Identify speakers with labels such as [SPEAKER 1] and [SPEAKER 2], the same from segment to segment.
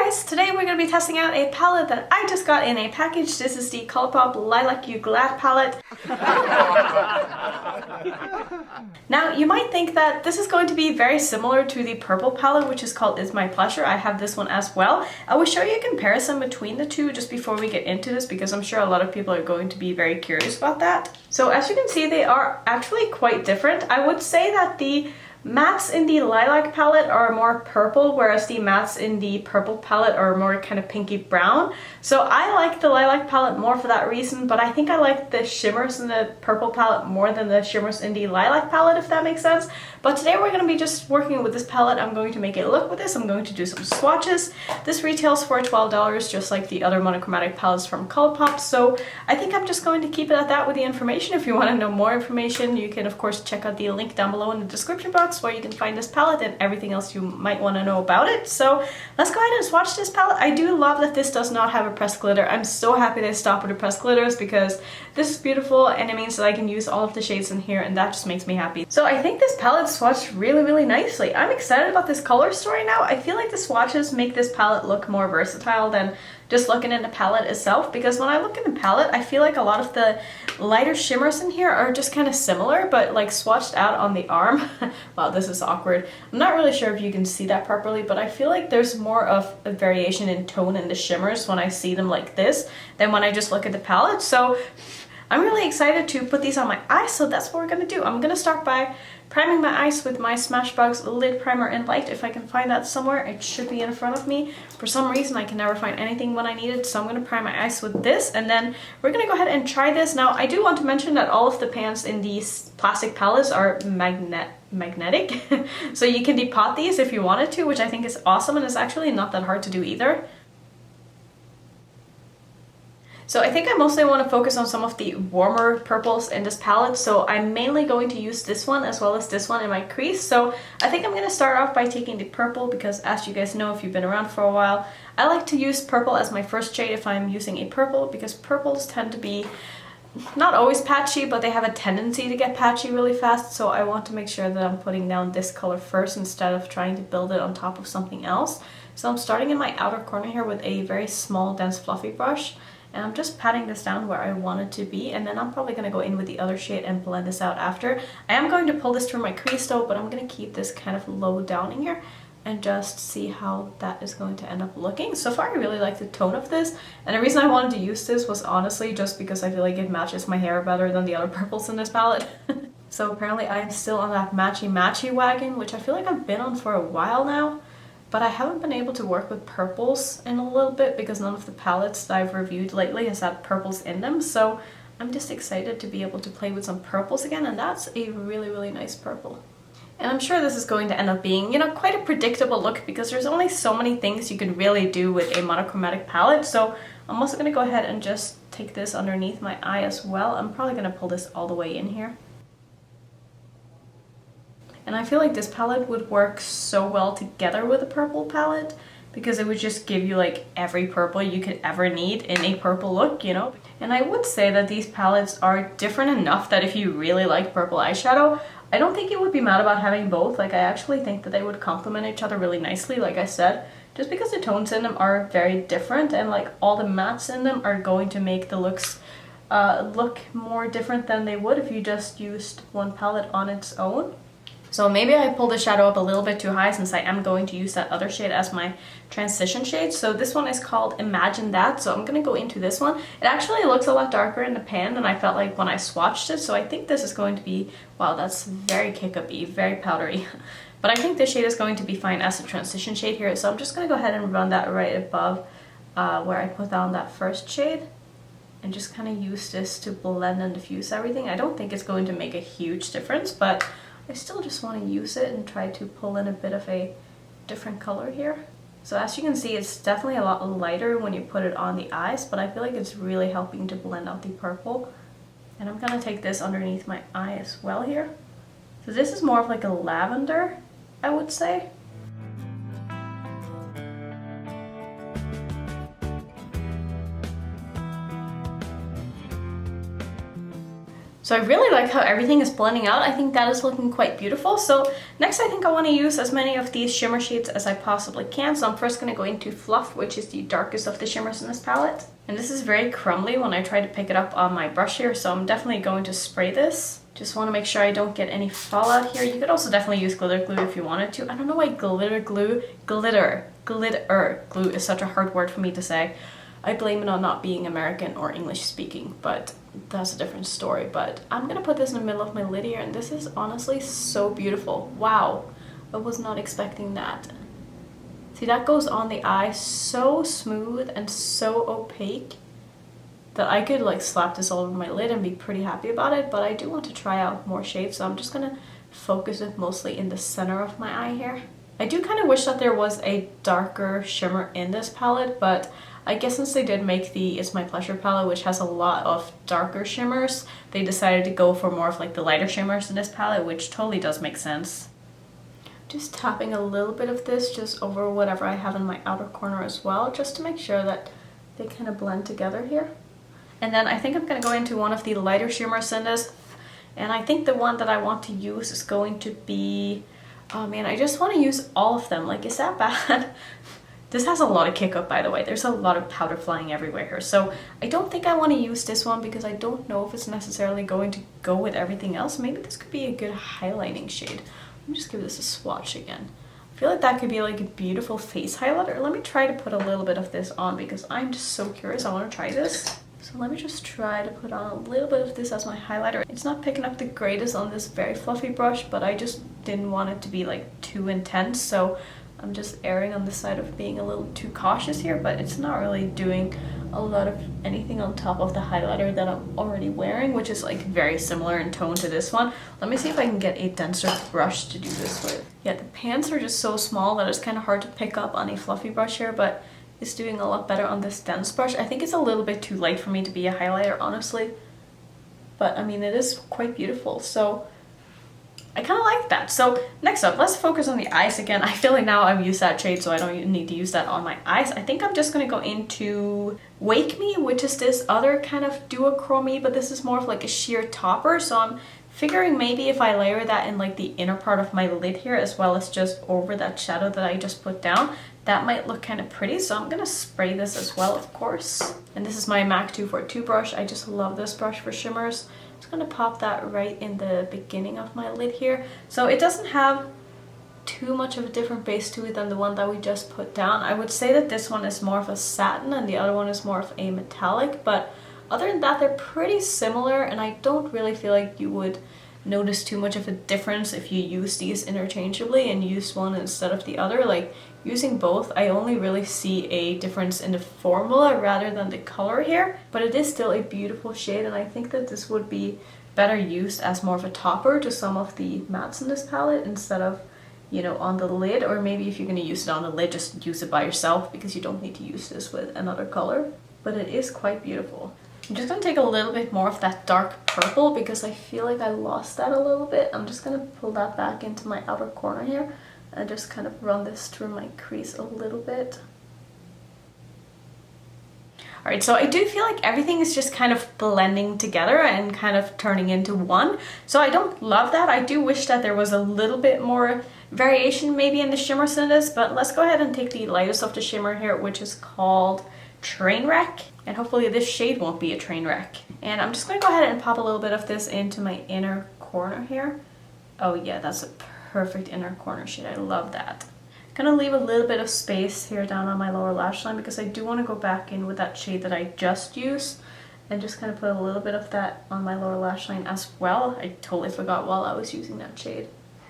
[SPEAKER 1] guys, today we're going to be testing out a palette that I just got in a package. This is the Colourpop Lilac You Glad palette. Now you might think that this is going to be very similar to the purple palette, which is called It's My Pleasure. I have this one as well. I will show you a comparison between the two just before we get into this, because I'm sure a lot of people are going to be very curious about that. So as you can see, they are actually quite different. I would say that the mattes in the lilac palette are more purple, whereas the mattes in the purple palette are more kind of pinky brown. So I like the lilac palette more for that reason, but I think I like the shimmers in the purple palette more than the shimmers in the lilac palette, if that makes sense. But today we're going to be just working with this palette. I'm going to make a look with this. I'm going to do some swatches. This retails for $12, just like the other monochromatic palettes from Colourpop. So I think I'm just going to keep it at that with the information. If you want to know more information, you can of course check out the link down below in the description box where you can find this palette and everything else you might want to know about it. So let's go ahead and swatch this palette. I do love that this does not have a pressed glitter. I'm so happy they stopped with the pressed glitters because this is beautiful and it means that I can use all of the shades in here, and that just makes me happy. So I think this palette swatched really nicely. I'm excited about this color story now. I feel like the swatches make this palette look more versatile than just looking in the palette itself, because when I look in the palette, I feel like a lot of the lighter shimmers in here are just kind of similar, but like swatched out on the arm. Wow, this is awkward. I'm not really sure if you can see that properly, but I feel like there's more of a variation in tone in the shimmers when I see them like this than when I just look at the palette. So I'm really excited to put these on my eyes, so that's what we're gonna do. I'm gonna start by priming my eyes with my Smashbox Lid Primer in Light. If I can find that somewhere, it should be in front of me. For some reason, I can never find anything when I need it, so I'm gonna prime my eyes with this, and then we're gonna go ahead and try this. Now, I do want to mention that all of the pans in these plastic palettes are magnetic, so you can depot these if you wanted to, which I think is awesome, and it's actually not that hard to do either. So I think I mostly want to focus on some of the warmer purples in this palette, so I'm mainly going to use this one as well as this one in my crease. So I think I'm going to start off by taking the purple, because as you guys know, if you've been around for a while, I like to use purple as my first shade if I'm using a purple, because purples tend to be not always patchy, but they have a tendency to get patchy really fast, so I want to make sure that I'm putting down this color first instead of trying to build it on top of something else. So I'm starting in my outer corner here with a very small, dense, fluffy brush. And I'm just patting this down where I want it to be, and then I'm probably going to go in with the other shade and blend this out after. I am going to pull this through my crease though, but I'm going to keep this kind of low down in here and just see how that is going to end up looking. So far I really like the tone of this, and the reason I wanted to use this was honestly just because I feel like it matches my hair better than the other purples in this palette. So apparently I'm still on that matchy wagon, which I feel like I've been on for a while now. But I haven't been able to work with purples in a little bit because none of the palettes that I've reviewed lately has had purples in them. So I'm just excited to be able to play with some purples again, and that's a really nice purple. And I'm sure this is going to end up being, you know, quite a predictable look because there's only so many things you can really do with a monochromatic palette. So I'm also going to go ahead and just take this underneath my eye as well. I'm probably going to pull this all the way in here. And I feel like this palette would work so well together with a purple palette because it would just give you like every purple you could ever need in a purple look, you know? And I would say that these palettes are different enough that if you really like purple eyeshadow, I don't think you would be mad about having both. Like, I actually think that they would complement each other really nicely, like I said, just because the tones in them are very different, and like all the mattes in them are going to make the looks look more different than they would if you just used one palette on its own. So maybe I pulled the shadow up a little bit too high since I am going to use that other shade as my transition shade. So this one is called Imagine That. So I'm going to go into this one. It actually looks a lot darker in the pan than I felt like when I swatched it. So I think this is going to be, wow, that's very kick-up-y, very powdery. But I think this shade is going to be fine as a transition shade here. So I'm just going to go ahead and run that right above where I put down that first shade. And just kind of use this to blend and diffuse everything. I don't think it's going to make a huge difference, but I still just want to use it and try to pull in a bit of a different color here. So as you can see, it's definitely a lot lighter when you put it on the eyes, but I feel like it's really helping to blend out the purple. And I'm gonna take this underneath my eye as well here. So this is more of like a lavender, I would say. So I really like how everything is blending out. I think that is looking quite beautiful. So next I think I want to use as many of these shimmer shades as I possibly can. So I'm first going to go into Fluff, which is the darkest of the shimmers in this palette. And this is very crumbly when I try to pick it up on my brush here, so I'm definitely going to spray this. Just want to make sure I don't get any fallout here. You could also definitely use glitter glue if you wanted to. I don't know why glitter glue is such a hard word for me to say. I blame it on not being American or English speaking, but that's a different story. But I'm gonna put this in the middle of my lid here, and this is honestly so beautiful. Wow, I was not expecting that. See, that goes on the eye so smooth and so opaque that I could like slap this all over my lid and be pretty happy about it, but I do want to try out more shades, so I'm just gonna focus it mostly in the center of my eye here. I do kind of wish that there was a darker shimmer in this palette, but I guess since they did make the It's My Pleasure palette, which has a lot of darker shimmers, they decided to go for more of like the lighter shimmers in this palette, which totally does make sense. Just tapping a little bit of this just over whatever I have in my outer corner as well, just to make sure that they kind of blend together here. And then I think I'm going to go into one of the lighter shimmers in this, and I think the one that I want to use is going to be, oh man, I just want to use all of them. Like, is that bad? This has a lot of kick up, by the way. There's a lot of powder flying everywhere here. So I don't think I want to use this one because I don't know if it's necessarily going to go with everything else. Maybe this could be a good highlighting shade. Let me just give this a swatch again. I feel like that could be like a beautiful face highlighter. Let me try to put a little bit of this on because I'm just so curious. I want to try this. So let me just try to put on a little bit of this as my highlighter. It's not picking up the greatest on this very fluffy brush, but I just didn't want it to be like too intense. So I'm just erring on the side of being a little too cautious here, but it's not really doing a lot of anything on top of the highlighter that I'm already wearing, which is like very similar in tone to this one. Let me see if I can get a denser brush to do this with. Yeah, the pans are just so small that it's kind of hard to pick up on a fluffy brush here, but it's doing a lot better on this dense brush. I think it's a little bit too light for me to be a highlighter, honestly, but I mean, it is quite beautiful. So I kind of like that. So next up, let's focus on the eyes again. I feel like now I've used that shade, so I don't even need to use that on my eyes. I think I'm just going to go into Wake Me, which is this other kind of duochrome, but this is more of like a sheer topper. So I'm figuring maybe if I layer that in like the inner part of my lid here, as well as just over that shadow that I just put down, that might look kind of pretty. So I'm going to spray this as well, of course. And this is my MAC 242 brush. I just love this brush for shimmers. Just gonna pop that right in the beginning of my lid here. So it doesn't have too much of a different base to it than the one that we just put down. I would say that this one is more of a satin and the other one is more of a metallic, but other than that, they're pretty similar, and I don't really feel like you would notice too much of a difference if you use these interchangeably and use one instead of the other. Like, using both, I only really see a difference in the formula rather than the color here, but it is still a beautiful shade, and I think that this would be better used as more of a topper to some of the mattes in this palette instead of, you know, on the lid. Or maybe if you're going to use it on the lid, just use it by yourself because you don't need to use this with another color. But it is quite beautiful. I'm just going to take a little bit more of that dark purple because I feel like I lost that a little bit. I'm just going to pull that back into my outer corner here and just kind of run this through my crease a little bit. Alright, so I do feel like everything is just kind of blending together and kind of turning into one. So I don't love that. I do wish that there was a little bit more variation maybe in the shimmers in this, but let's go ahead and take the lightest of the shimmer here, which is called Trainwreck. And hopefully this shade won't be a train wreck. And I'm just going to go ahead and pop a little bit of this into my inner corner here. Oh yeah, that's a perfect inner corner shade. I love that. I'm going to leave a little bit of space here down on my lower lash line because I do want to go back in with that shade that I just used and just kind of put a little bit of that on my lower lash line as well. I totally forgot while I was using that shade.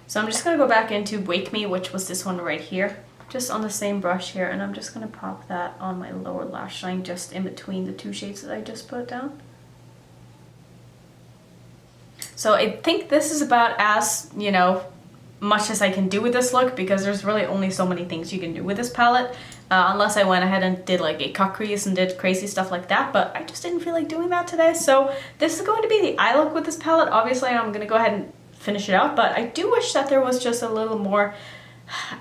[SPEAKER 1] So I'm just going to go back into Wake Me, which was this one right here. Just on the same brush here, and I'm just going to pop that on my lower lash line just in between the two shades that I just put down. So I think this is about as, you know, much as I can do with this look because there's really only so many things you can do with this palette unless I went ahead and did like a cut crease and did crazy stuff like that, but I just didn't feel like doing that today. So this is going to be the eye look with this palette. Obviously I'm going to go ahead and finish it out, but I do wish that there was just a little more,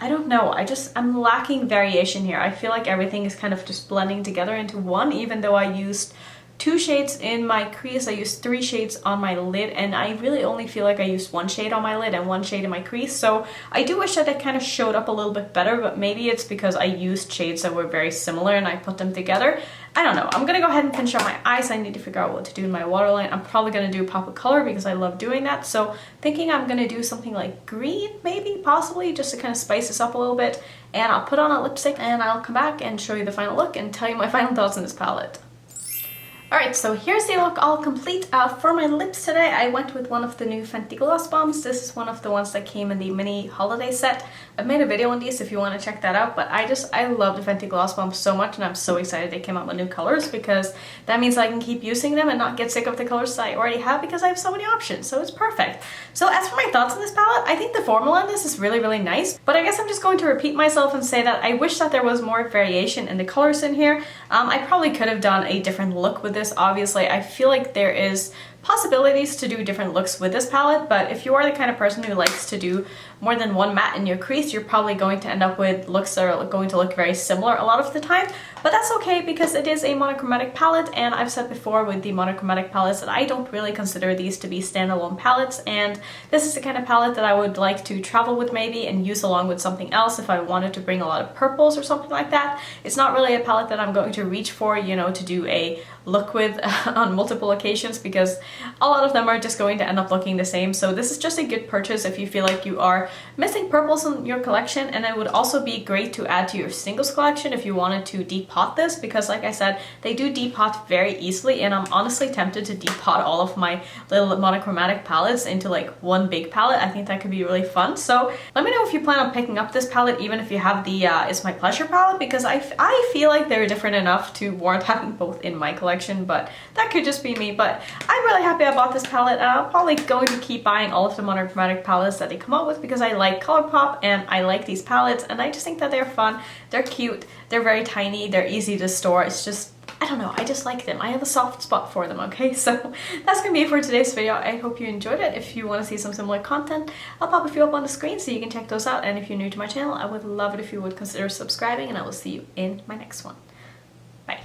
[SPEAKER 1] I don't know, I'm lacking variation here. I feel like everything is kind of just blending together into one, even though I used 2 shades in my crease. I used 3 shades on my lid, and I really only feel like I used 1 shade on my lid and 1 shade in my crease. So I do wish that it kind of showed up a little bit better, but maybe it's because I used shades that were very similar and I put them together. I don't know. I'm gonna go ahead and finish up my eyes. I need to figure out what to do in my waterline. I'm probably gonna do a pop of color because I love doing that. So thinking I'm gonna do something like green, maybe, possibly, just to kind of spice this up a little bit. And I'll put on a lipstick and I'll come back and show you the final look and tell you my final thoughts on this palette. Alright, so here's the look all complete. For my lips today, I went with one of the new Fenty gloss bombs. This is one of the ones that came in the mini holiday set. I've made a video on these if you want to check that out, but I love the Fenty gloss bombs so much, and I'm so excited they came out with new colors because that means I can keep using them and not get sick of the colors that I already have because I have so many options, so it's perfect. So as for my thoughts on this palette, I think the formula on this is really, really nice, but I guess I'm just going to repeat myself and say that I wish that there was more variation in the colors in here. I probably could have done a different look with this. Obviously, I feel like there is possibilities to do different looks with this palette, but if you are the kind of person who likes to do more than one matte in your crease, you're probably going to end up with looks that are going to look very similar a lot of the time. But that's okay because it is a monochromatic palette, and I've said before with the monochromatic palettes that I don't really consider these to be standalone palettes, and this is the kind of palette that I would like to travel with maybe and use along with something else if I wanted to bring a lot of purples or something like that. It's not really a palette that I'm going to reach for, you know, to do a look with on multiple occasions because a lot of them are just going to end up looking the same. So this is just a good purchase if you feel like you are missing purples in your collection, and it would also be great to add to your singles collection if you wanted to depot this, because like I said, they do depot very easily, and I'm honestly tempted to depot all of my little monochromatic palettes into like one big palette. I think that could be really fun. So let me know if you plan on picking up this palette, even if you have the It's My Pleasure palette, because I feel like they're different enough to warrant having both in my collection, but that could just be me. But I'm really happy I bought this palette, and I'm probably going to keep buying all of the monochromatic palettes that they come out with because I like Colourpop and I like these palettes, and I just think that they're fun, they're cute, they're very tiny, they're easy to store. It's just, I don't know, I just like them. I have a soft spot for them, okay? So that's gonna be it for today's video. I hope you enjoyed it. If you want to see some similar content, I'll pop a few up on the screen so you can check those out. And if you're new to my channel, I would love it if you would consider subscribing, and I will see you in my next one. Bye.